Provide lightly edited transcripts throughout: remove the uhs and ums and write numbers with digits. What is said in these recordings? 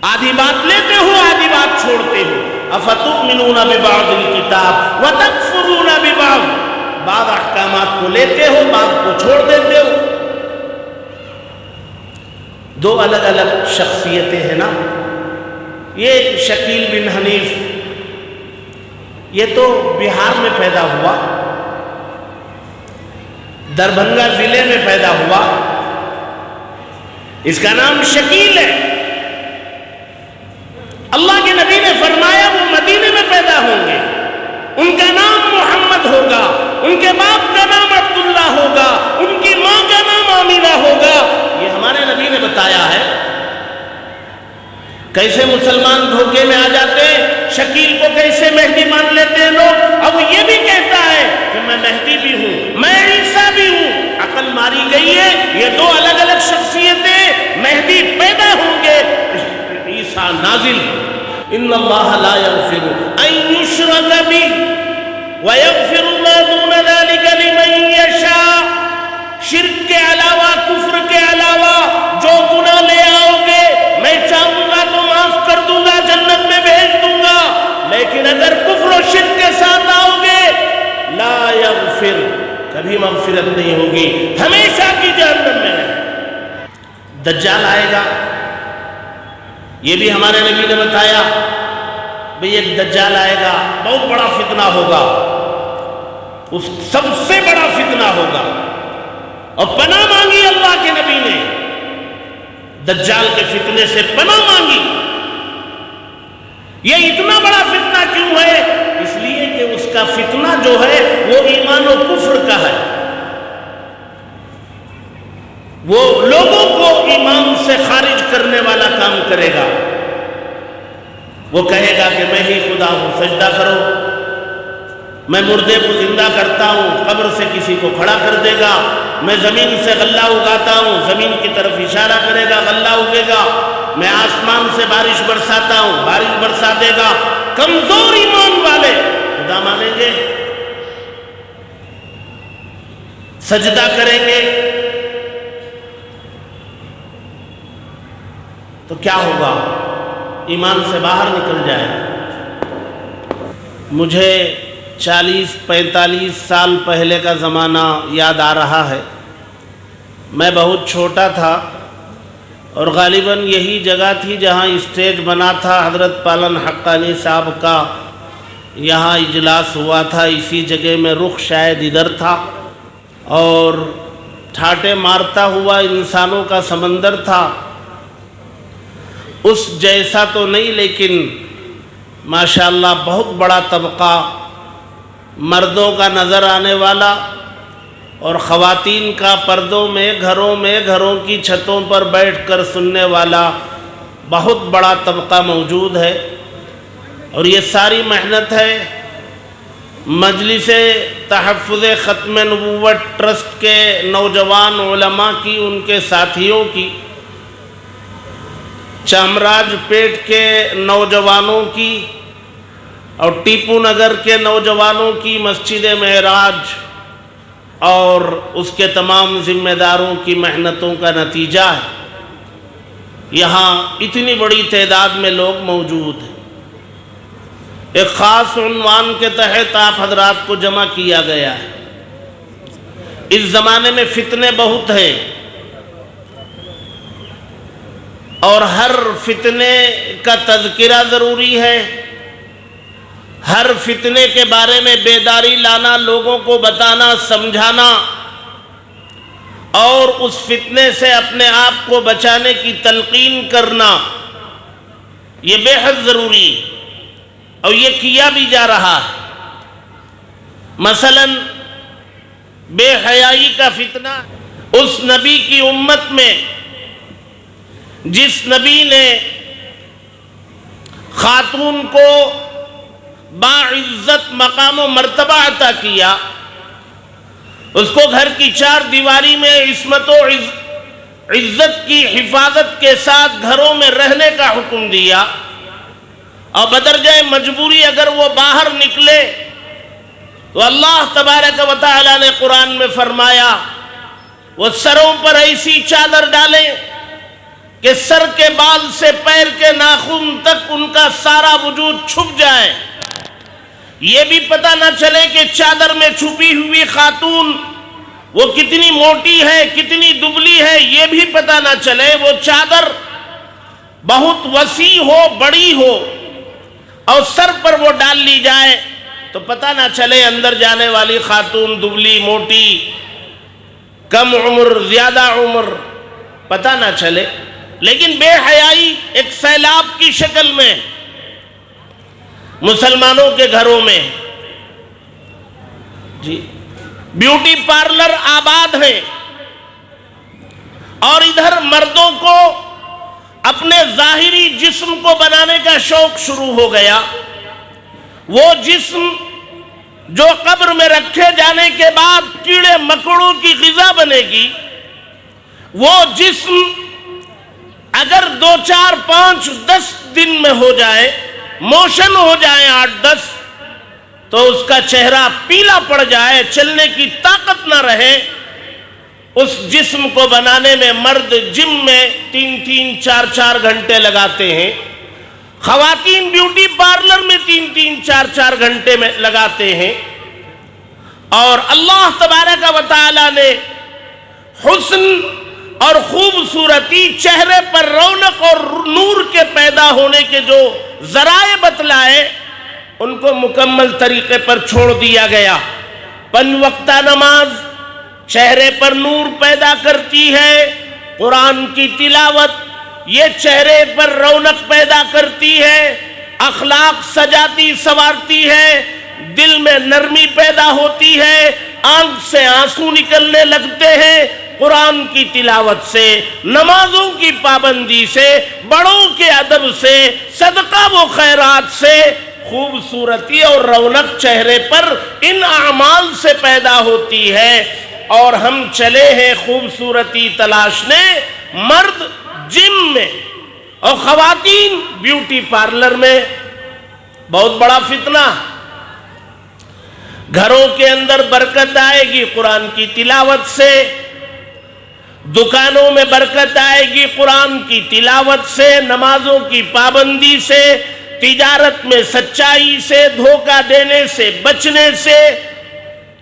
آدھی بات لیتے ہو آدھی بات چھوڑتے ہو. افتؤمنون ببعض الکتاب وتکفرون ببعض، بعض احکامات کو لیتے ہو بعض کو چھوڑ دیتے ہو. دو الگ الگ شخصیتیں ہیں نا. یہ شکیل بن حنیف یہ تو بہار میں پیدا ہوا، دربھنگا ضلع میں پیدا ہوا. اس کا نام شکیل ہے. اللہ کے نبی نے فرمایا وہ مدینے میں پیدا ہوں گے، ان کا نام محمد ہوگا، ان کے باپ کا نام عبداللہ ہوگا، ان کی ماں کا نام آمینہ ہوگا. یہ ہمارے نبی نے بتایا ہے. کیسے مسلمان دھوکے میں آ جاتے ہیں، شکیل کو کیسے مہدی مان لیتے ہیں لوگ. اب یہ بھی کہتا ہے کہ میں مہدی بھی ہوں، میں عیسیٰ بھی ہوں. عقل ماری گئی ہے. یہ دو الگ الگ شخصیتیں. مہدی پیدا ہوں گے، عیسیٰ نازل. ان اللہ لا یغفر ان یشرک بہ ویغفر ما دون ذلک لمن یشاء. شرک کے علاوہ، کفر کے علاوہ جو گناہ لے آؤ گے میں چاہوں گا تو معاف کر دوں گا، جنت میں بھیج دوں گا. لیکن اگر کفر و شرک کے ساتھ آؤ گے لا یغفر، کبھی مغفرت نہیں ہوگی، ہمیشہ کی جہنم میں رہے. دجال آئے گا، یہ بھی ہمارے نبی نے بتایا. بھئی ایک دجال آئے گا، بہت بڑا فتنہ ہوگا، اس سب سے بڑا فتنہ ہوگا. اور پناہ مانگی اللہ کے نبی نے، دجال کے فتنے سے پناہ مانگی. یہ اتنا بڑا فتنہ کیوں ہے؟ اس لیے کہ اس کا فتنہ جو ہے وہ ایمان و کفر کا ہے. وہ لوگوں کو ایمان سے خارج کرنے والا کام کرے گا. وہ کہے گا کہ میں ہی خدا ہوں، سجدہ کرو. میں مردے کو زندہ کرتا ہوں، قبر سے کسی کو کھڑا کر دے گا. میں زمین سے غلہ اگاتا ہوں، زمین کی طرف اشارہ کرے گا، غلہ اگے گا. میں آسمان سے بارش برساتا ہوں، بارش برسا دے گا. کمزور ایمان والے خدا مانیں گے، سجدہ کریں گے. تو کیا ہوگا؟ ایمان سے باہر نکل جائے. مجھے 40-45 سال پہلے کا زمانہ یاد آ رہا ہے. میں بہت چھوٹا تھا اور غالباً یہی جگہ تھی جہاں اسٹیج بنا تھا حضرت پالن حقانی صاحب کا. یہاں اجلاس ہوا تھا، اسی جگہ میں رخ شاید ادھر تھا اور ٹھاٹے مارتا ہوا انسانوں کا سمندر تھا. اس جیسا تو نہیں لیکن ماشاءاللہ بہت بڑا طبقہ، مردوں کا نظر آنے والا اور خواتین کا پردوں میں، گھروں کی چھتوں پر بیٹھ کر سننے والا بہت بڑا طبقہ موجود ہے. اور یہ ساری محنت ہے مجلس تحفظ ختم نبوت ٹرسٹ کے نوجوان علماء کی، ان کے ساتھیوں کی، چامراج پیٹ کے نوجوانوں کی اور ٹیپو نگر کے نوجوانوں کی، مسجد معراج اور اس کے تمام ذمہ داروں کی محنتوں کا نتیجہ ہے. یہاں اتنی بڑی تعداد میں لوگ موجود ہیں. ایک خاص عنوان کے تحت آپ حضرات کو جمع کیا گیا ہے. اس زمانے میں فتنے بہت ہیں اور ہر فتنے کا تذکرہ ضروری ہے. ہر فتنے کے بارے میں بیداری لانا، لوگوں کو بتانا، سمجھانا اور اس فتنے سے اپنے آپ کو بچانے کی تلقین کرنا، یہ بے حد ضروری ہے اور یہ کیا بھی جا رہا ہے. مثلاً بے حیائی کا فتنہ اس نبی کی امت میں جس نبی نے خاتون کو باعزت مقام و مرتبہ عطا کیا، اس کو گھر کی 4 دیواری میں عصمت و عزت کی حفاظت کے ساتھ گھروں میں رہنے کا حکم دیا، اور بدرجہ مجبوری اگر وہ باہر نکلے تو اللہ تبارک و تعالی نے قرآن میں فرمایا وہ سروں پر ایسی چادر ڈالیں کہ سر کے بال سے پیر پیر کے ناخن تک ان کا سارا وجود چھپ جائے، یہ بھی پتہ نہ چلے کہ چادر میں چھپی ہوئی خاتون وہ کتنی موٹی ہے، کتنی دبلی ہے، یہ بھی پتہ نہ چلے، وہ چادر بہت وسیع ہو، بڑی ہو، اور سر پر وہ ڈال لی جائے تو پتہ نہ چلے اندر جانے والی خاتون دبلی، موٹی، کم عمر، زیادہ عمر، پتہ نہ چلے۔ لیکن بے حیائی ایک سیلاب کی شکل میں مسلمانوں کے گھروں میں، جی بیوٹی پارلر آباد ہیں، اور ادھر مردوں کو اپنے ظاہری جسم کو بنانے کا شوق شروع ہو گیا۔ وہ جسم جو قبر میں رکھے جانے کے بعد کیڑے مکوڑوں کی غذا بنے گی، وہ جسم اگر 2 4 5 10 دن میں ہو جائے، موشن ہو جائے 8 10، تو اس کا چہرہ پیلا پڑ جائے، چلنے کی طاقت نہ رہے، اس جسم کو بنانے میں مرد جم میں 3 4 4 گھنٹے لگاتے ہیں، خواتین بیوٹی پارلر میں 3 4 4 گھنٹے میں لگاتے ہیں۔ اور اللہ تبارک و تعالی نے حسن اور خوبصورتی، چہرے پر رونق اور نور کے پیدا ہونے کے جو ذرائع بتلائے، ان کو مکمل طریقے پر چھوڑ دیا گیا۔ 5 وقتہ نماز چہرے پر نور پیدا کرتی ہے، قرآن کی تلاوت یہ چہرے پر رونق پیدا کرتی ہے، اخلاق سجاتی سنوارتی ہے، دل میں نرمی پیدا ہوتی ہے، آنکھ سے آنسو نکلنے لگتے ہیں قرآن کی تلاوت سے، نمازوں کی پابندی سے، بڑوں کے ادب سے، صدقہ و خیرات سے۔ خوبصورتی اور رونق چہرے پر ان اعمال سے پیدا ہوتی ہے، اور ہم چلے ہیں خوبصورتی تلاشنے، مرد جم میں اور خواتین بیوٹی پارلر میں۔ بہت بڑا فتنہ۔ گھروں کے اندر برکت آئے گی قرآن کی تلاوت سے، دکانوں میں برکت آئے گی قرآن کی تلاوت سے، نمازوں کی پابندی سے، تجارت میں سچائی سے، دھوکہ دینے سے بچنے سے۔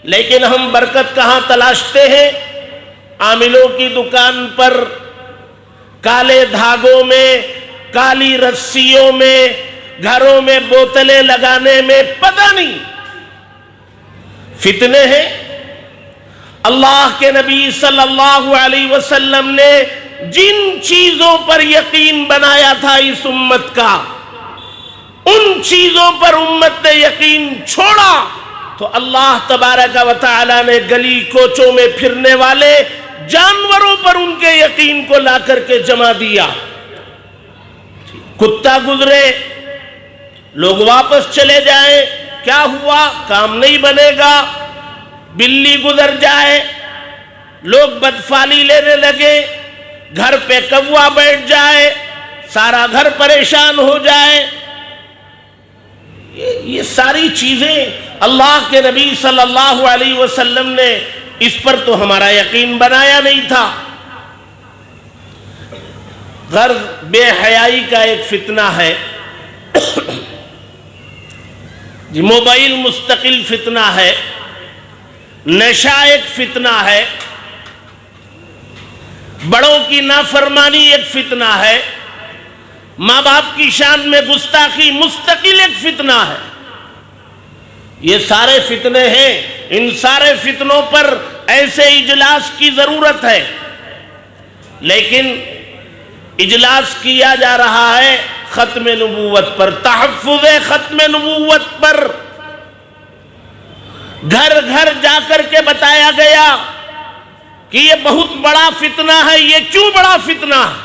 لیکن ہم برکت کہاں تلاشتے ہیں؟ عاملوں کی دکان پر کالے دھاگوں میں، کالی رسیوں میں، گھروں میں بوتلیں لگانے میں، پتہ نہیں فتنے ہیں۔ اللہ کے نبی صلی اللہ علیہ وسلم نے جن چیزوں پر یقین بنایا تھا اس امت کا، ان چیزوں پر امت نے یقین چھوڑا تو اللہ تبارک و تعالی نے گلی کوچوں میں پھرنے والے جانوروں پر ان کے یقین کو لا کر کے جمع دیا۔ کتا گزرے، لوگ واپس چلے جائیں، کیا ہوا؟ کام نہیں بنے گا۔ بلی گزر جائے، لوگ بدفعلی لینے لگے، گھر پہ کوا بیٹھ جائے، سارا گھر پریشان ہو جائے۔ یہ ساری چیزیں اللہ کے نبی صلی اللہ علیہ وسلم نے اس پر تو ہمارا یقین بنایا نہیں تھا۔ غرض بے حیائی کا ایک فتنہ ہے، جی موبائل مستقل فتنہ ہے، نشہ ایک فتنہ ہے، بڑوں کی نافرمانی ایک فتنہ ہے، ماں باپ کی شان میں گستاخی مستقل ایک فتنہ ہے۔ یہ سارے فتنے ہیں، ان سارے فتنوں پر ایسے اجلاس کی ضرورت ہے، لیکن اجلاس کیا جا رہا ہے ختم نبوت پر، تحفظ ختم نبوت پر۔ گھر گھر جا کر کے بتایا گیا کہ یہ بہت بڑا فتنہ ہے۔ یہ کیوں بڑا فتنہ ہے؟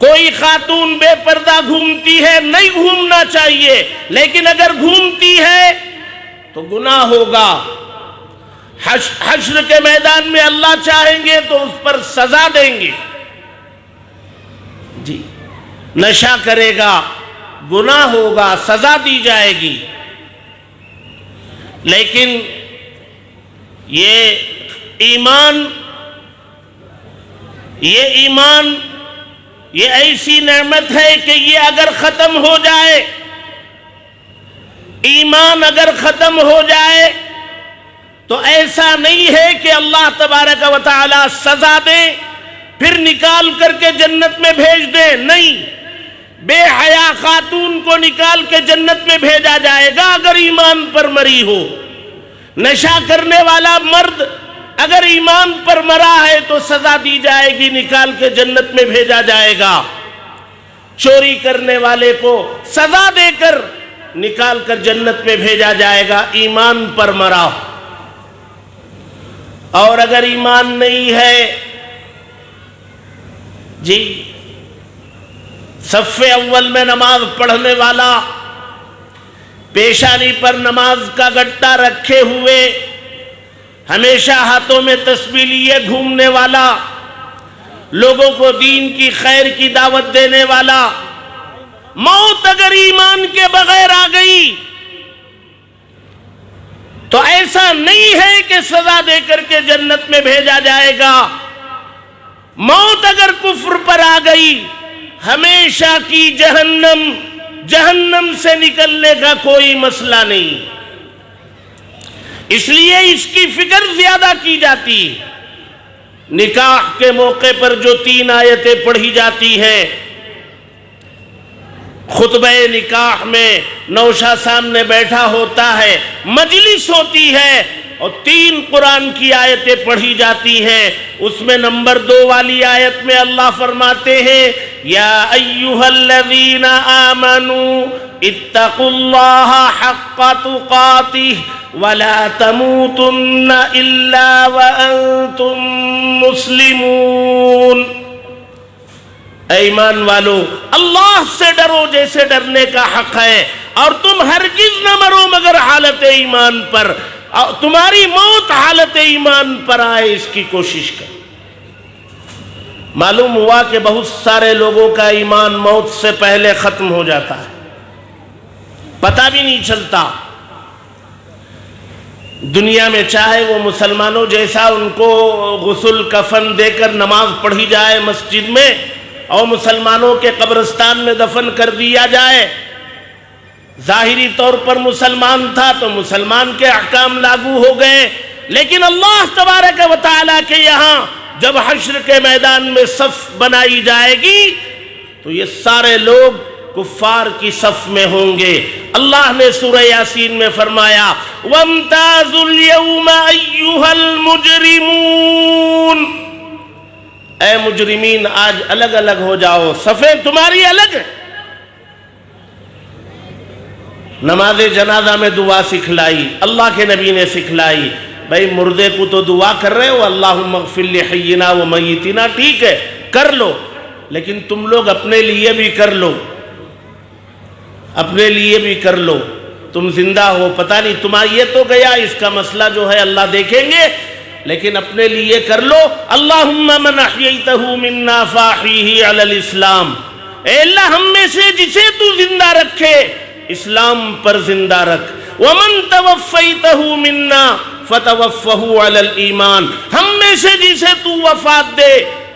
کوئی خاتون بے پردہ گھومتی ہے، نہیں گھومنا چاہیے، لیکن اگر گھومتی ہے تو گناہ ہوگا۔ حشر کے میدان میں اللہ چاہیں گے تو اس پر سزا دیں گے۔ جی نشہ کرے گا، گناہ ہوگا، سزا دی جائے گی، لیکن یہ ایمان یہ ایسی نعمت ہے کہ یہ اگر ختم ہو جائے، ایمان اگر ختم ہو جائے تو ایسا نہیں ہے کہ اللہ تبارک و تعالی سزا دے پھر نکال کر کے جنت میں بھیج دے، نہیں، بے حیا خاتون کو نکال کے جنت میں بھیجا جائے گا اگر ایمان پر مری ہو، نشہ کرنے والا مرد اگر ایمان پر مرا ہے تو سزا دی جائے گی، نکال کے جنت میں بھیجا جائے گا، چوری کرنے والے کو سزا دے کر نکال کر جنت میں بھیجا جائے گا، ایمان پر مرا۔ اور اگر ایمان نہیں ہے جی، صف اول میں نماز پڑھنے والا، پیشانی پر نماز کا گٹا رکھے ہوئے، ہمیشہ ہاتھوں میں تسبیح لیے گھومنے والا، لوگوں کو دین کی خیر کی دعوت دینے والا، موت اگر ایمان کے بغیر آ گئی تو ایسا نہیں ہے کہ سزا دے کر کے جنت میں بھیجا جائے گا، موت اگر کفر پر آ گئی ہمیشہ کی جہنم سے نکلنے کا کوئی مسئلہ نہیں، اس لیے اس کی فکر زیادہ کی جاتی۔ نکاح کے موقع پر جو 3 آیتیں پڑھی جاتی ہیں، خطبہ نکاح میں نوشا سامنے بیٹھا ہوتا ہے، مجلس ہوتی ہے اور 3 قرآن کی آیتیں پڑھی جاتی ہیں، اس میں نمبر 2 والی آیت میں اللہ فرماتے ہیں یا ایھا الذین آمنوا اتقوا اللہ حق تقاتہ ولا تموتن الا وانتم مسلمون، اے ایمان والو اللہ سے ڈرو جیسے ڈرنے کا حق ہے، اور تم ہرگز نہ مرو مگر حالت ایمان پر، تمہاری موت حالت ایمان پر آئے اس کی کوشش کر۔ معلوم ہوا کہ بہت سارے لوگوں کا ایمان موت سے پہلے ختم ہو جاتا ہے، پتہ بھی نہیں چلتا۔ دنیا میں چاہے وہ مسلمانوں جیسا ان کو غسل کفن دے کر نماز پڑھی جائے مسجد میں اور مسلمانوں کے قبرستان میں دفن کر دیا جائے، ظاہری طور پر مسلمان تھا تو مسلمان کے احکام لاگو ہو گئے، لیکن اللہ تبارک و تعالیٰ کے یہاں جب حشر کے میدان میں صف بنائی جائے گی تو یہ سارے لوگ کفار کی صف میں ہوں گے۔ اللہ نے سورہ یاسین میں فرمایا وَامْتَازُوا الْيَوْمَ أَيُّهَا الْمُجْرِمُونَ، اے مجرمین آج الگ الگ ہو جاؤ، صفیں تمہاری الگ ہیں۔ نماز جنازہ میں دعا سکھلائی، اللہ کے نبی نے سکھلائی، بھائی مردے کو تو دعا کر رہے ہو اللہم اغفر لحینا و میتنا، ٹھیک ہے کر لو، لیکن تم لوگ اپنے لیے بھی کر لو، اپنے لیے بھی کر لو، تم زندہ ہو پتہ نہیں تمہارا یہ تو گیا، اس کا مسئلہ جو ہے اللہ دیکھیں گے، لیکن اپنے لیے کر لو۔ اللہم من احییتہ منا فاحیہ علی الاسلام، اے اللہ ہم میں سے جسے تو زندہ رکھے اسلام پر زندہ رکھ، ومن توفیتہ منا فتوفہ علی الایمان، ہم میں سے جسے تو وفات دے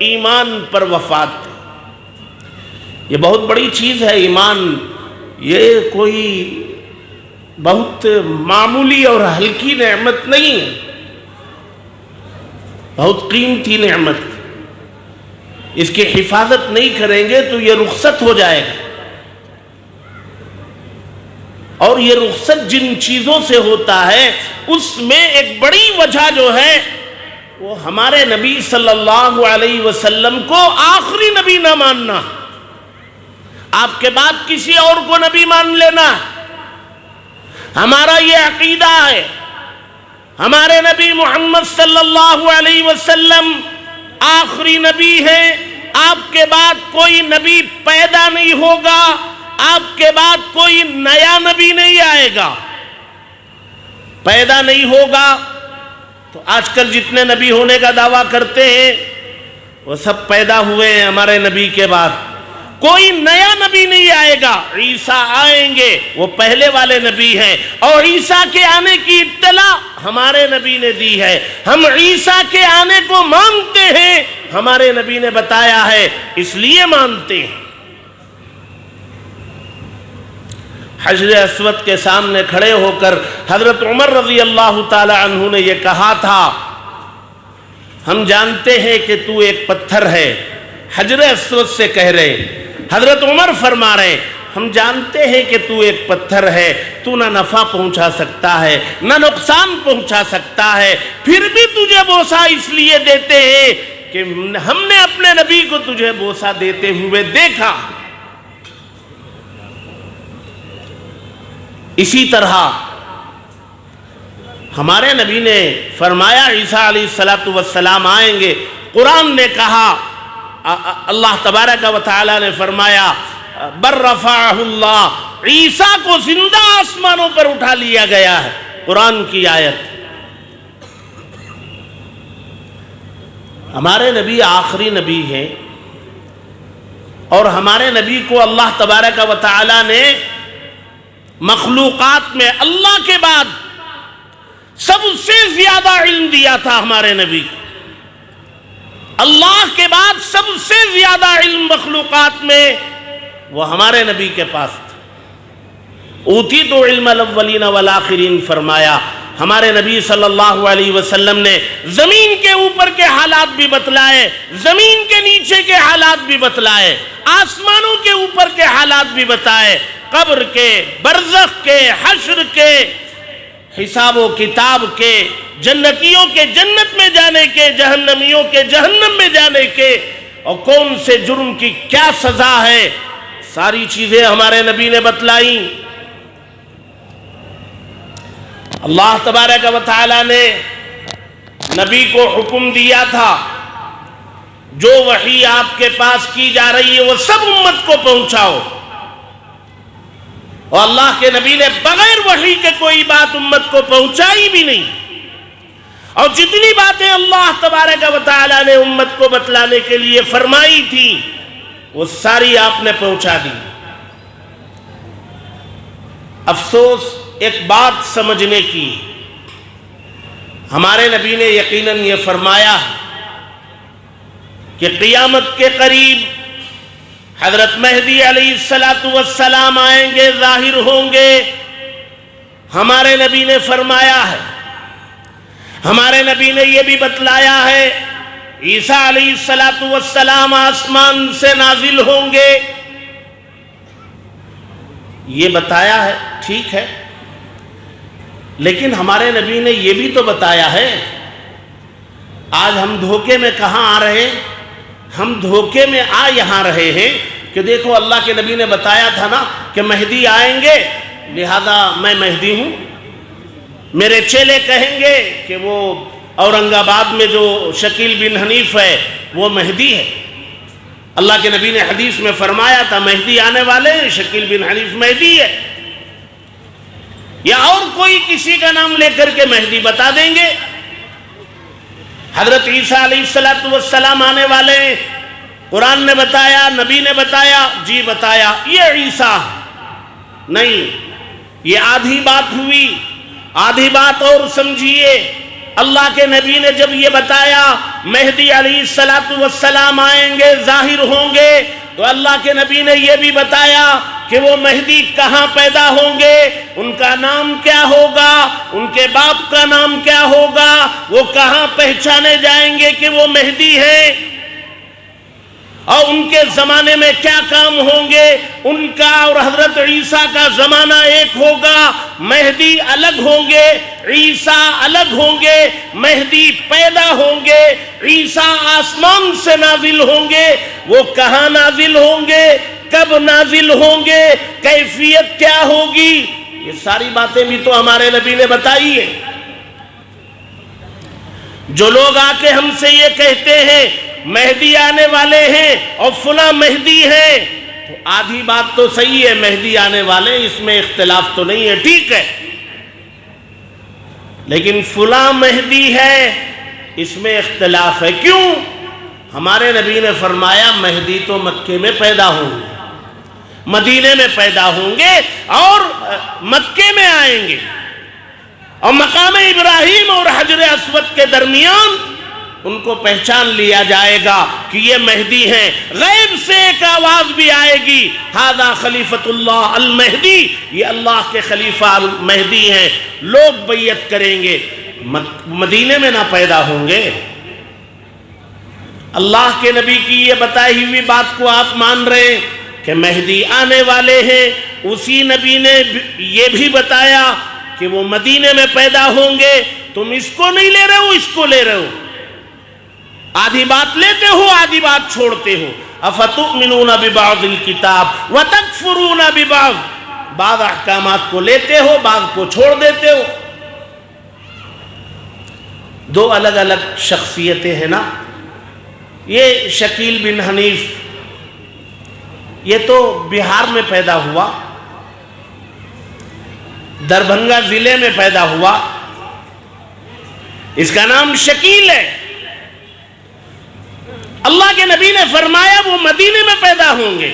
ایمان پر وفات دے۔ یہ بہت بڑی چیز ہے ایمان، یہ کوئی بہت معمولی اور ہلکی نعمت نہیں ہے، بہت قیمتی نعمت، اس کی حفاظت نہیں کریں گے تو یہ رخصت ہو جائے گا، اور یہ رخصت جن چیزوں سے ہوتا ہے اس میں ایک بڑی وجہ جو ہے وہ ہمارے نبی صلی اللہ علیہ وسلم کو آخری نبی نہ ماننا، آپ کے بعد کسی اور کو نبی مان لینا۔ ہمارا یہ عقیدہ ہے ہمارے نبی محمد صلی اللہ علیہ وسلم آخری نبی ہیں، آپ کے بعد کوئی نبی پیدا نہیں ہوگا، آپ کے بعد کوئی نیا نبی نہیں آئے گا، پیدا نہیں ہوگا۔ تو آج کل جتنے نبی ہونے کا دعویٰ کرتے ہیں وہ سب پیدا ہوئے ہیں ہمارے نبی کے بعد، کوئی نیا نبی نہیں آئے گا، عیسیٰ آئیں گے، وہ پہلے والے نبی ہیں، اور عیسیٰ کے آنے کی اطلاع ہمارے نبی نے دی ہے۔ ہم عیسیٰ کے آنے کو مانتے ہیں، ہمارے نبی نے بتایا ہے، اس لیے مانتے ہیں۔ حجر اسود کے سامنے کھڑے ہو کر حضرت عمر رضی اللہ تعالی عنہ نے یہ کہا تھا، ہم جانتے ہیں کہ تو ایک پتھر ہے، حجر اسود سے کہہ رہے۔ حضرت عمر فرما رہے، ہم جانتے ہیں کہ تو ایک پتھر ہے، تو نہ نفع پہنچا سکتا ہے نہ نقصان پہنچا سکتا ہے، پھر بھی تجھے بوسہ اس لیے دیتے ہیں کہ ہم نے اپنے نبی کو تجھے بوسہ دیتے ہوئے دیکھا۔ اسی طرح ہمارے نبی نے فرمایا عیسیٰ علیہ السلام آئیں گے۔ قرآن نے کہا، اللہ تبارک و تعالی نے فرمایا بر رفعہ اللہ، عیسیٰ کو زندہ آسمانوں پر اٹھا لیا گیا ہے، قرآن کی آیت۔ ہمارے نبی آخری نبی ہیں، اور ہمارے نبی کو اللہ تبارک و تعالی نے مخلوقات میں اللہ کے بعد سب سے زیادہ علم دیا تھا۔ ہمارے نبی کو اللہ کے بعد سب سے زیادہ علم مخلوقات میں وہ ہمارے نبی کے پاس تھا۔ اوتیت علم الاولین والآخرین فرمایا۔ ہمارے نبی صلی اللہ علیہ وسلم نے زمین کے اوپر کے حالات بھی بتلائے، زمین کے نیچے کے حالات بھی بتلائے، آسمانوں کے اوپر کے حالات بھی بتائے، قبر کے، برزخ کے، حشر کے، حساب و کتاب کے، جنتیوں کے جنت میں جانے کے، جہنمیوں کے جہنم میں جانے کے، اور کون سے جرم کی کیا سزا ہے، ساری چیزیں ہمارے نبی نے بتلائیں۔ اللہ تبارک و تعالی نے نبی کو حکم دیا تھا، جو وحی آپ کے پاس کی جا رہی ہے وہ سب امت کو پہنچاؤ، اور اللہ کے نبی نے بغیر وحی کے کوئی بات امت کو پہنچائی بھی نہیں، اور جتنی باتیں اللہ تبارک و تعالی نے امت کو بتلانے کے لیے فرمائی تھی وہ ساری آپ نے پہنچا دی۔ افسوس ایک بات سمجھنے کی، ہمارے نبی نے یقیناً یہ فرمایا کہ قیامت کے قریب حضرت مہدی علیہ السلام آئیں گے، ظاہر ہوں گے۔ ہمارے نبی نے فرمایا ہے، ہمارے نبی نے یہ بھی بتلایا ہے، عیسیٰ علیہ السلام آسمان سے نازل ہوں گے، یہ بتایا ہے، ٹھیک ہے، لیکن ہمارے نبی نے یہ بھی تو بتایا ہے۔ آج ہم دھوکے میں کہاں آ رہے ہیں؟ ہم دھوکے میں یہاں رہے ہیں کہ دیکھو اللہ کے نبی نے بتایا تھا نا کہ مہدی آئیں گے، لہذا میں مہدی ہوں۔ میرے چیلے کہیں گے کہ وہ اورنگ آباد میں جو شکیل بن حنیف ہے وہ مہدی ہے۔ اللہ کے نبی نے حدیث میں فرمایا تھا مہدی آنے والے ہیں، شکیل بن حنیف مہدی ہے، یا اور کوئی کسی کا نام لے کر کے مہدی بتا دیں گے۔ حضرت عیسیٰ علیہ السلام آنے والے ہیں، قرآن نے بتایا، نبی نے بتایا، جی بتایا، یہ عیسیٰ نہیں، یہ آدھی بات ہوئی، آدھی بات اور سمجھیے۔ اللہ کے نبی نے جب یہ بتایا مہدی علیہ السلام آئیں گے، ظاہر ہوں گے، تو اللہ کے نبی نے یہ بھی بتایا کہ وہ مہدی کہاں پیدا ہوں گے، ان کا نام کیا ہوگا، ان کے باپ کا نام کیا ہوگا، وہ کہاں پہچانے جائیں گے کہ وہ مہدی ہیں، اور ان کے زمانے میں کیا کام ہوں گے۔ ان کا اور حضرت عیسیٰ کا زمانہ ایک ہوگا، مہدی الگ ہوں گے، عیسیٰ الگ ہوں گے، مہدی پیدا ہوں گے، عیسیٰ آسمان سے نازل ہوں گے، وہ کہاں نازل ہوں گے، کب نازل ہوں گے، کیفیت کیا ہوگی، یہ ساری باتیں بھی تو ہمارے نبی نے بتائی ہیں۔ جو لوگ آ کے ہم سے یہ کہتے ہیں مہدی آنے والے ہیں اور فلاں مہدی ہے، تو آدھی بات تو صحیح ہے، مہدی آنے والے، اس میں اختلاف تو نہیں ہے، ٹھیک ہے، لیکن فلاں مہدی ہے، اس میں اختلاف ہے۔ کیوں؟ ہمارے نبی نے فرمایا مہدی تو مکے میں پیدا ہوں گے، مدینے میں پیدا ہوں گے اور مکے میں آئیں گے، اور مقام ابراہیم اور حجر اسود کے درمیان ان کو پہچان لیا جائے گا کہ یہ مہدی ہیں۔ غیب سے ایک آواز بھی آئے گی، ھذا خلیفۃ اللہ المہدی، یہ اللہ کے خلیفہ مہدی ہیں۔ لوگ بیعت کریں گے، مدینے میں نہ پیدا ہوں گے۔ اللہ کے نبی کی یہ بتائی ہوئی بات کو آپ مان رہے ہیں کہ مہدی آنے والے ہیں، اسی نبی نے یہ بھی بتایا کہ وہ مدینے میں پیدا ہوں گے۔ تم اس کو نہیں لے رہے ہو، اس کو لے رہے ہو، آدھی بات لیتے ہو آدھی بات چھوڑتے ہو۔ افتؤمنون ببعض الکتاب وتکفرون ببعض، بعض احکامات کو لیتے ہو بعض کو چھوڑ دیتے ہو۔ دو الگ الگ شخصیتیں ہیں نا۔ یہ شکیل بن حنیف یہ تو بہار میں پیدا ہوا، دربھنگا ضلع میں پیدا ہوا، اس کا نام شکیل ہے۔ اللہ کے نبی نے فرمایا وہ مدینے میں پیدا ہوں گے،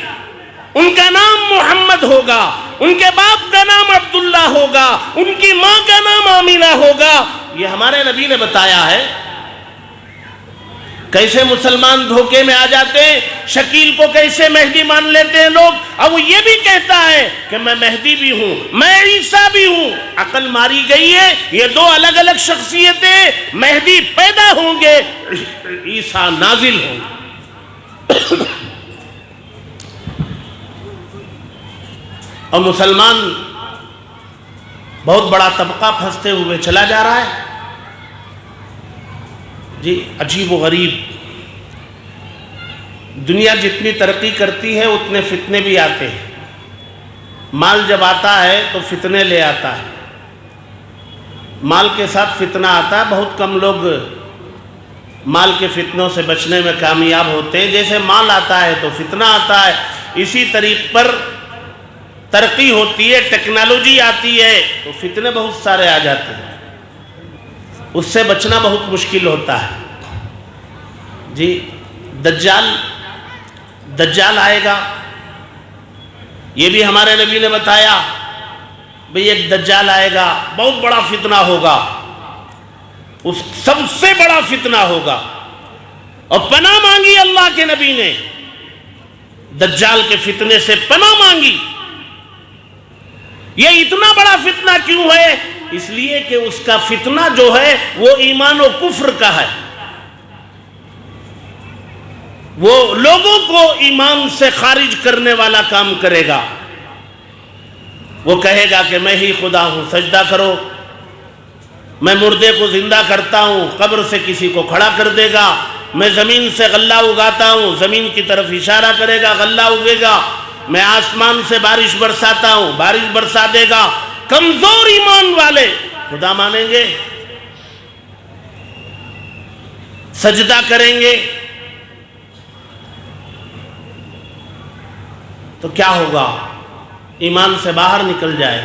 ان کا نام محمد ہوگا، ان کے باپ کا نام عبداللہ ہوگا، ان کی ماں کا نام آمینہ ہوگا۔ یہ ہمارے نبی نے بتایا ہے۔ کیسے مسلمان دھوکے میں آ جاتے ہیں، شکیل کو کیسے مہدی مان لیتے ہیں لوگ۔ اب وہ یہ بھی کہتا ہے کہ میں مہدی بھی ہوں، میں عیسیٰ بھی ہوں۔ عقل ماری گئی ہے، یہ دو الگ الگ شخصیتیں، مہدی پیدا ہوں گے، عیسیٰ نازل ہوں گے۔ اور مسلمان بہت بڑا طبقہ پھنستے ہوئے چلا جا رہا ہے۔ جی عجیب و غریب، دنیا جتنی ترقی کرتی ہے اتنے فتنے بھی آتے ہیں۔ مال جب آتا ہے تو فتنے لے آتا ہے، مال کے ساتھ فتنہ آتا ہے۔ بہت کم لوگ مال کے فتنوں سے بچنے میں کامیاب ہوتے ہیں۔ جیسے مال آتا ہے تو فتنہ آتا ہے، اسی طریق پر ترقی ہوتی ہے، ٹیکنالوجی آتی ہے تو فتنے بہت سارے آ جاتے ہیں، اس سے بچنا بہت مشکل ہوتا ہے۔ جی دجال آئے گا، یہ بھی ہمارے نبی نے بتایا، بھئی ایک دجال آئے گا، بہت بڑا فتنہ ہوگا، اس سب سے بڑا فتنہ ہوگا۔ اور پناہ مانگی اللہ کے نبی نے، دجال کے فتنے سے پناہ مانگی۔ یہ اتنا بڑا فتنہ کیوں ہے؟ اس لیے کہ اس کا فتنہ جو ہے وہ ایمان و کفر کا ہے، وہ لوگوں کو ایمان سے خارج کرنے والا کام کرے گا۔ وہ کہے گا کہ میں ہی خدا ہوں، سجدہ کرو، میں مردے کو زندہ کرتا ہوں، قبر سے کسی کو کھڑا کر دے گا، میں زمین سے غلہ اگاتا ہوں، زمین کی طرف اشارہ کرے گا، غلہ اگے گا، میں آسمان سے بارش برساتا ہوں، بارش برسا دے گا۔ کمزور ایمان والے خدا مانیں گے، سجدہ کریں گے، تو کیا ہوگا؟ ایمان سے باہر نکل جائے۔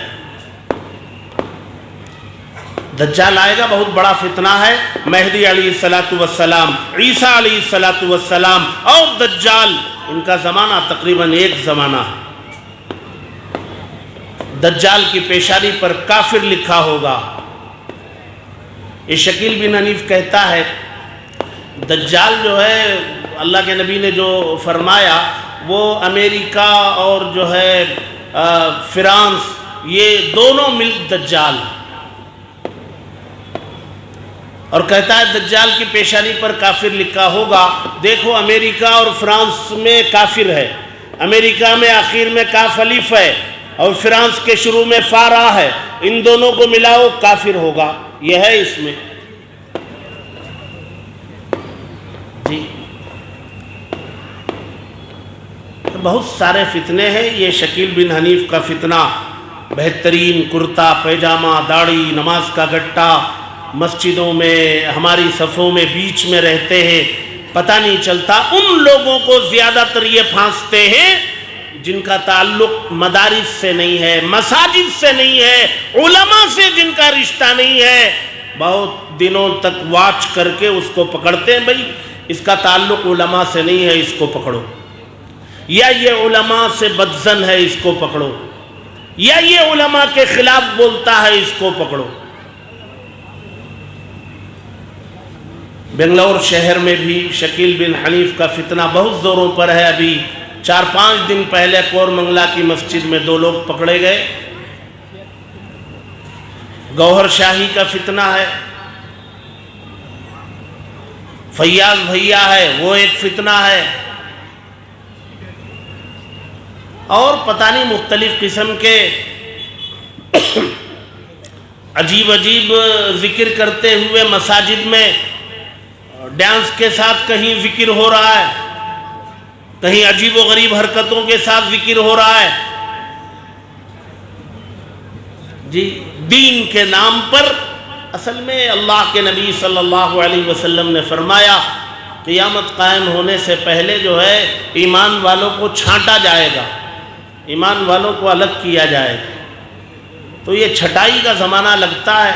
دجال آئے گا، بہت بڑا فتنہ ہے۔ مہدی علیہ السلام، عیسیٰ علیہ السلام اور دجال، ان کا زمانہ تقریباً ایک زمانہ ہے۔ دجال کی پیشانی پر کافر لکھا ہوگا۔ یہ شکیل بن حنیف کہتا ہے دجال جو ہے، اللہ کے نبی نے جو فرمایا، وہ امریکہ اور جو ہے فرانس، یہ دونوں مل دجال، اور کہتا ہے دجال کی پیشانی پر کافر لکھا ہوگا۔ دیکھو امریکہ اور فرانس میں کافر ہے، امریکہ میں آخر میں کاف الف ہے اور فرانس کے شروع میں فارا ہے، ان دونوں کو ملاؤ کافر ہوگا، یہ ہے اس میں۔ جی بہت سارے فتنے ہیں۔ یہ شکیل بن حنیف کا فتنہ، بہترین کرتا پیجامہ، داڑھی، نماز کا گٹا، مسجدوں میں ہماری صفوں میں بیچ میں رہتے ہیں، پتہ نہیں چلتا۔ ان لوگوں کو زیادہ تر یہ پھانستے ہیں جن کا تعلق مدارس سے نہیں ہے، مساجد سے نہیں ہے، علماء سے جن کا رشتہ نہیں ہے، بہت دنوں تک واچ کر کے اس کو پکڑتے ہیں۔ بھئی اس کا تعلق علماء سے نہیں ہے، اس کو پکڑو، یا یہ علماء سے بدظن ہے، اس کو پکڑو، یا یہ علماء کے خلاف بولتا ہے، اس کو پکڑو۔ بنگلور شہر میں بھی شکیل بن حنیف کا فتنہ بہت زوروں پر ہے۔ ابھی 4-5 دن پہلے کورمنگلا کی مسجد میں 2 لوگ پکڑے گئے۔ گوہر شاہی کا فتنہ ہے، فیاض بھیا ہے، وہ ایک فتنہ ہے، اور پتہ نہیں مختلف قسم کے عجیب ذکر کرتے ہوئے مساجد میں ڈانس کے ساتھ کہیں ذکر ہو رہا ہے، کہیں عجیب و غریب حرکتوں کے ساتھ ذکر ہو رہا ہے۔ جی دین کے نام پر اصل میں اللہ کے نبی صلی اللہ علیہ وسلم نے فرمایا قیامت قائم ہونے سے پہلے جو ہے ایمان والوں کو چھانٹا جائے گا، ایمان والوں کو الگ کیا جائے گا۔ تو یہ چھٹائی کا زمانہ لگتا ہے،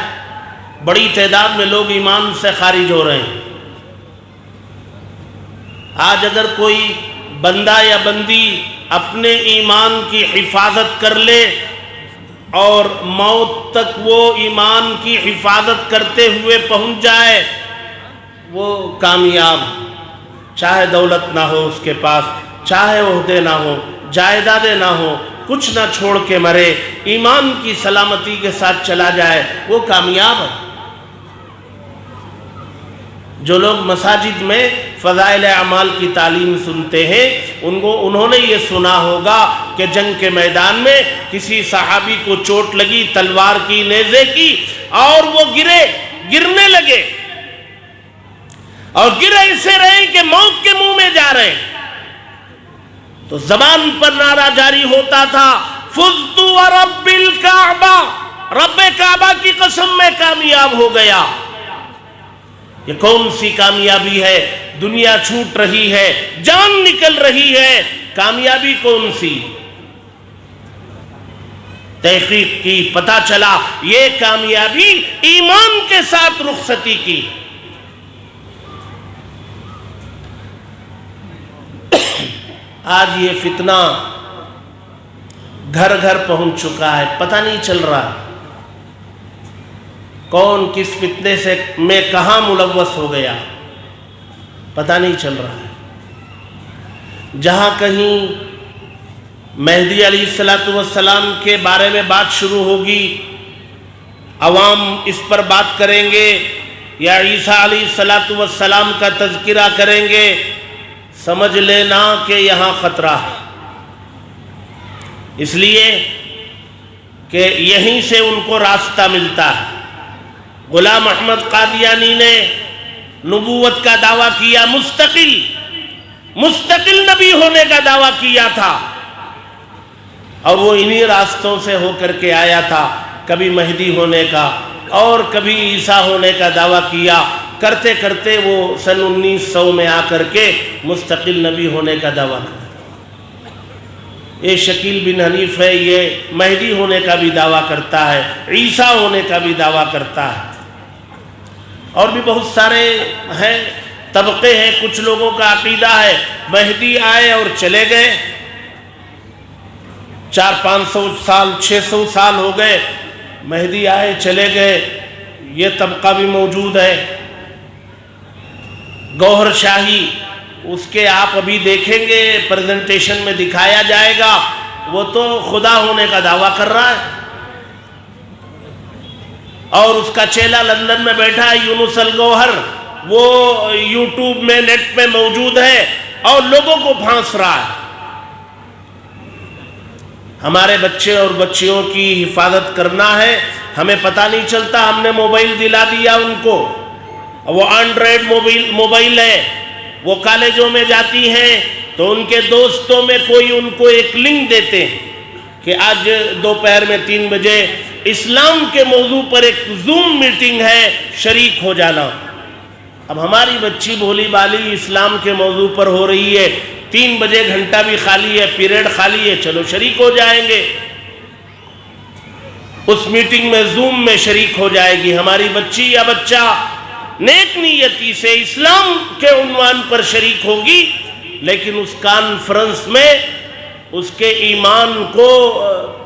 بڑی تعداد میں لوگ ایمان سے خارج ہو رہے ہیں۔ آج اگر کوئی بندہ یا بندی اپنے ایمان کی حفاظت کر لے اور موت تک وہ ایمان کی حفاظت کرتے ہوئے پہنچ جائے، وہ کامیاب، چاہے دولت نہ ہو اس کے پاس، چاہے عہدے نہ ہو، جائیدادیں نہ ہو، کچھ نہ چھوڑ کے مرے، ایمان کی سلامتی کے ساتھ چلا جائے، وہ کامیاب ہے۔ جو لوگ مساجد میں فضائل اعمال کی تعلیم سنتے ہیں انہوں نے یہ سنا ہوگا کہ جنگ کے میدان میں کسی صحابی کو چوٹ لگی تلوار کی، نیزے کی، اور وہ گرنے لگے، اور گر ایسے رہے کہ موت کے منہ میں جا رہے ہیں، تو زبان پر نعرہ جاری ہوتا تھا فزت ورب الکعبہ، رب کعبہ کی قسم میں کامیاب ہو گیا۔ یہ کون سی کامیابی ہے؟ دنیا چھوٹ رہی ہے، جان نکل رہی ہے، کامیابی کون سی؟ تحقیق کی، پتہ چلا یہ کامیابی ایمان کے ساتھ رخصتی کی۔ آج یہ فتنہ گھر گھر پہنچ چکا ہے، پتہ نہیں چل رہا کون کس فتنے سے میں کہاں ملوث ہو گیا، پتہ نہیں چل رہا ہے۔ جہاں کہیں مہدی علیہ السلام کے بارے میں بات شروع ہوگی، عوام اس پر بات کریں گے، یا عیسیٰ علیہ السلام کا تذکرہ کریں گے، سمجھ لینا کہ یہاں خطرہ ہے، اس لیے کہ یہیں سے ان کو راستہ ملتا ہے۔ غلام احمد قادیانی نے نبوت کا دعویٰ کیا، مستقل نبی ہونے کا دعویٰ کیا تھا، اور وہ انہی راستوں سے ہو کر کے آیا تھا، کبھی مہدی ہونے کا اور کبھی عیسیٰ ہونے کا دعویٰ کیا، کرتے کرتے وہ سن 1900 میں آ کر کے مستقل نبی ہونے کا دعویٰ کیا۔ یہ شکیل بن حنیف ہے، یہ مہدی ہونے کا بھی دعویٰ کرتا ہے، عیسیٰ ہونے کا بھی دعویٰ کرتا ہے، اور بھی بہت سارے ہیں، طبقے ہیں۔ کچھ لوگوں کا عقیدہ ہے مہدی آئے اور چلے گئے، 400-500 سال 600 سال ہو گئے، مہدی آئے چلے گئے، یہ طبقہ بھی موجود ہے۔ گوہر شاہی، اس کے آپ ابھی دیکھیں گے پریزنٹیشن میں دکھایا جائے گا، وہ تو خدا ہونے کا دعویٰ کر رہا ہے، اور اس کا چیلا لندن میں بیٹھا ہے یونس الگوہر، وہ یوٹیوب میں نیٹ پہ موجود ہے اور لوگوں کو پھانس رہا ہے۔ ہمارے بچے اور بچیوں کی حفاظت کرنا ہے، ہمیں پتہ نہیں چلتا، ہم نے موبائل دلا دیا ان کو، وہ اینڈرائیڈ موبائل ہے، وہ کالجوں میں جاتی ہیں تو ان کے دوستوں میں کوئی ان کو ایک لنک دیتے ہیں کہ آج دوپہر میں 3 بجے اسلام کے موضوع پر ایک زوم میٹنگ ہے، شریک ہو جانا۔ اب ہماری بچی بھولی بالی اسلام کے موضوع پر ہو رہی ہے، 3 بجے گھنٹہ بھی خالی ہے، پیریڈ خالی ہے، چلو شریک ہو جائیں گے، اس میٹنگ میں زوم میں شریک ہو جائے گی۔ ہماری بچی یا بچہ نیک نیتی سے اسلام کے عنوان پر شریک ہوگی، لیکن اس کانفرنس میں اس کے ایمان کو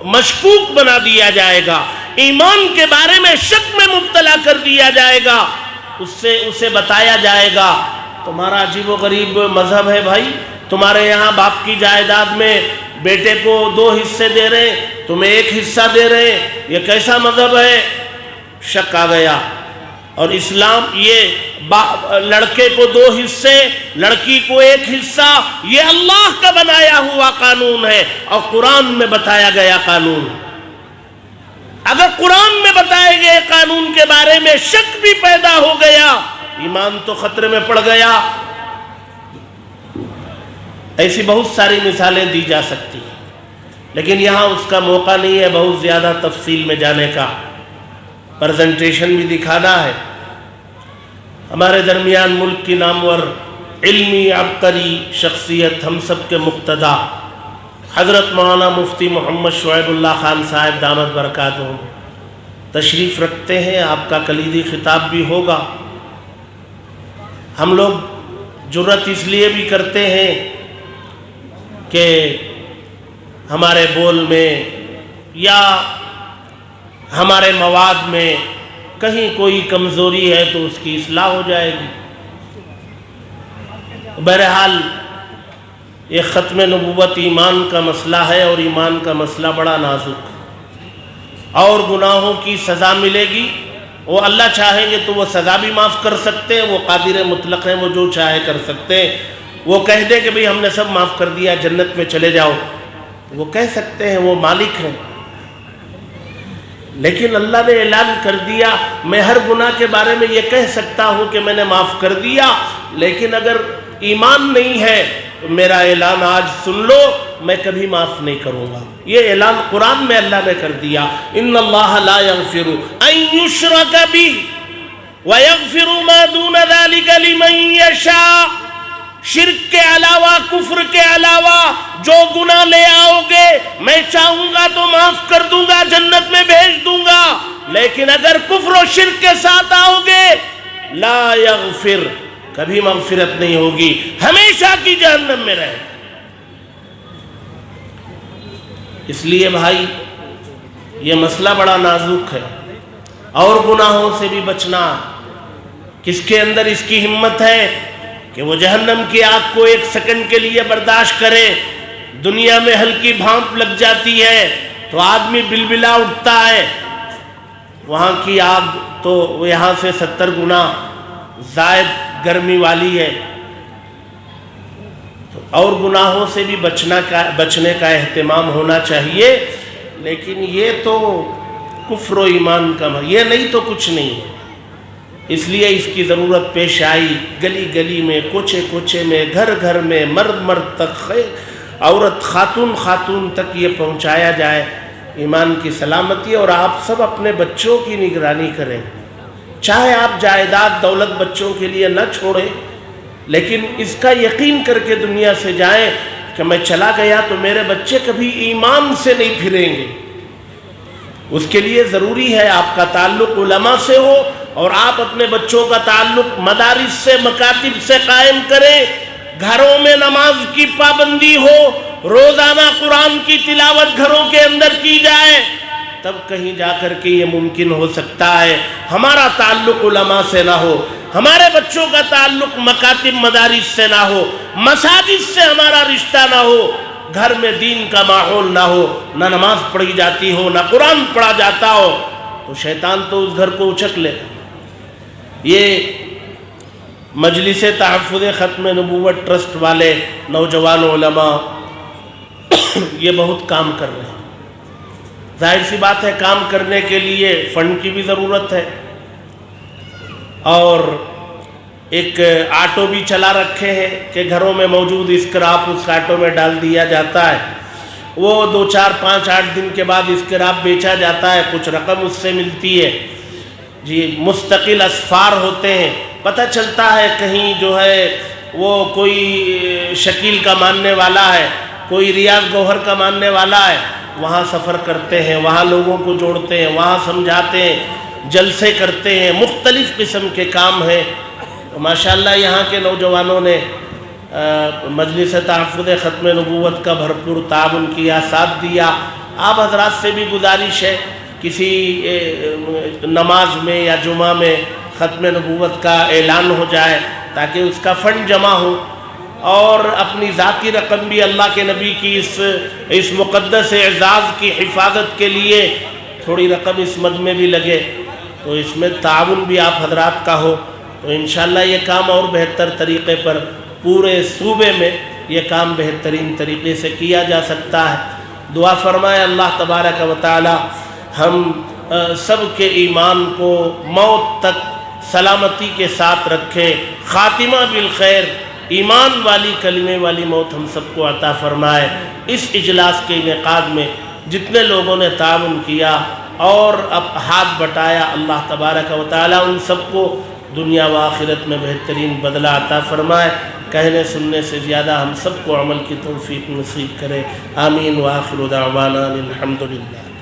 مشکوک بنا دیا جائے گا، ایمان کے بارے میں شک میں مبتلا کر دیا جائے گا، اسے بتایا جائے گا تمہارا عجیب و غریب مذہب ہے بھائی، تمہارے یہاں باپ کی جائیداد میں بیٹے کو 2 حصے دے رہے ہیں، تمہیں 1 حصہ دے رہے ہیں، یہ کیسا مذہب ہے؟ شک آ گیا۔ اور اسلام یہ لڑکے کو 2 حصے، لڑکی کو 1 حصہ، یہ اللہ کا بنایا ہوا قانون ہے اور قرآن میں بتایا گیا قانون۔ اگر قرآن میں بتائے گئے قانون کے بارے میں شک بھی پیدا ہو گیا، ایمان تو خطرے میں پڑ گیا۔ ایسی بہت ساری مثالیں دی جا سکتی ہیں، لیکن یہاں اس کا موقع نہیں ہے بہت زیادہ تفصیل میں جانے کا، پریزنٹیشن بھی دکھانا ہے۔ ہمارے درمیان ملک کی نامور علمی عبقری شخصیت، ہم سب کے مقتدیٰ حضرت مولانا مفتی محمد شعیب اللہ خان صاحب دامت برکاتہم تشریف رکھتے ہیں، آپ کا کلیدی خطاب بھی ہوگا۔ ہم لوگ جرأت اس لیے بھی کرتے ہیں کہ ہمارے بول میں یا ہمارے مواد میں کہیں کوئی کمزوری ہے تو اس کی اصلاح ہو جائے گی۔ بہرحال یہ ختم نبوت ایمان کا مسئلہ ہے، اور ایمان کا مسئلہ بڑا نازک ہے، اور گناہوں کی سزا ملے گی۔ وہ اللہ چاہیں گے تو وہ سزا بھی معاف کر سکتے ہیں، وہ قادر مطلق ہیں، وہ جو چاہے کر سکتے ہیں۔ وہ کہہ دیں کہ بھئی ہم نے سب معاف کر دیا، جنت میں چلے جاؤ، وہ کہہ سکتے ہیں، وہ مالک ہیں۔ لیکن اللہ نے اعلان کر دیا، میں ہر گناہ کے بارے میں یہ کہہ سکتا ہوں کہ میں نے معاف کر دیا، لیکن اگر ایمان نہیں ہے تو میرا اعلان آج سن لو، میں کبھی معاف نہیں کروں گا۔ یہ اعلان قرآن میں اللہ نے کر دیا، ان اللہ لا یغفر ان یشرک بہ ویغفر ما دون ذلک لمن یشاء۔ شرک کے علاوہ، کفر کے علاوہ جو گناہ لے آؤ گے میں چاہوں گا تو معاف کر دوں گا، جنت میں بھیج دوں گا، لیکن اگر کفر و شرک کے ساتھ آؤ گے لا یغفر، کبھی مغفرت نہیں ہوگی، ہمیشہ کی جہنم میں رہے۔ اس لیے بھائی یہ مسئلہ بڑا نازک ہے، اور گناہوں سے بھی بچنا۔ کس کے اندر اس کی ہمت ہے کہ وہ جہنم کی آگ کو 1 سیکنڈ کے لیے برداشت کرے؟ دنیا میں ہلکی بھانپ لگ جاتی ہے تو آدمی بلبلا اٹھتا ہے، وہاں کی آگ تو یہاں سے 70 گنا زائد گرمی والی ہے۔ اور گناہوں سے بھی بچنے کا اہتمام ہونا چاہیے، لیکن یہ تو کفر و ایمان کا یہ نہیں تو کچھ نہیں ہے۔ اس لیے اس کی ضرورت پیش آئی، گلی گلی میں، کوچے کوچے میں، گھر گھر میں، مرد مرد تک، عورت خاتون خاتون تک یہ پہنچایا جائے ایمان کی سلامتی۔ اور آپ سب اپنے بچوں کی نگرانی کریں، چاہے آپ جائیداد دولت بچوں کے لیے نہ چھوڑیں، لیکن اس کا یقین کر کے دنیا سے جائیں کہ میں چلا گیا تو میرے بچے کبھی ایمان سے نہیں پھریں گے۔ اس کے لیے ضروری ہے آپ کا تعلق علماء سے ہو، اور آپ اپنے بچوں کا تعلق مدارس سے، مکاتب سے قائم کریں، گھروں میں نماز کی پابندی ہو، روزانہ قرآن کی تلاوت گھروں کے اندر کی جائے، تب کہیں جا کر کے یہ ممکن ہو سکتا ہے۔ ہمارا تعلق علماء سے نہ ہو، ہمارے بچوں کا تعلق مکاتب مدارس سے نہ ہو، مساجد سے ہمارا رشتہ نہ ہو، گھر میں دین کا ماحول نہ ہو، نہ نماز پڑھی جاتی ہو، نہ قرآن پڑھا جاتا ہو، تو شیطان تو اس گھر کو اچک لے۔ یہ مجلس تحفظ ختم نبوت ٹرسٹ والے نوجوان علماء یہ بہت کام کر رہے ہیں۔ ظاہر سی بات ہے کام کرنے کے لیے فنڈ کی بھی ضرورت ہے، اور ایک آٹو بھی چلا رکھے ہیں کہ گھروں میں موجود اسکراپ اس آٹو میں ڈال دیا جاتا ہے، وہ 2 4 5 8 دن کے بعد اسکراپ بیچا جاتا ہے، کچھ رقم اس سے ملتی ہے۔ جی مستقل اسفار ہوتے ہیں، پتہ چلتا ہے کہیں جو ہے وہ کوئی شکیل کا ماننے والا ہے، کوئی ریاض گوہر کا ماننے والا ہے، وہاں سفر کرتے ہیں، وہاں لوگوں کو جوڑتے ہیں، وہاں سمجھاتے ہیں، جلسے کرتے ہیں، مختلف قسم کے کام ہیں. ماشاءاللہ یہاں کے نوجوانوں نے مجلس تحفظ ختم نبوت کا بھرپور تعاون کیا، ساتھ دیا. آپ حضرات سے بھی گزارش ہے کسی نماز میں یا جمعہ میں ختم نبوت کا اعلان ہو جائے تاکہ اس کا فنڈ جمع ہو، اور اپنی ذاتی رقم بھی اللہ کے نبی کی اس مقدس اعزاز کی حفاظت کے لیے تھوڑی رقم اس مد میں بھی لگے، تو اس میں تعاون بھی آپ حضرات کا ہو تو انشاءاللہ یہ کام اور بہتر طریقے پر پورے صوبے میں یہ کام بہترین طریقے سے کیا جا سکتا ہے. دعا فرمائے اللہ تبارک و تعالی ہم سب کے ایمان کو موت تک سلامتی کے ساتھ رکھے، خاتمہ بالخیر، ایمان والی کلمے والی موت ہم سب کو عطا فرمائے. اس اجلاس کے انعقاد میں جتنے لوگوں نے تعاون کیا اور اب ہاتھ بٹایا، اللہ تبارک و تعالی ان سب کو دنیا و آخرت میں بہترین بدلہ عطا فرمائے. کہنے سننے سے زیادہ ہم سب کو عمل کی توفیق نصیب کرے. آمین. وآخر دعوانا الحمدللہ.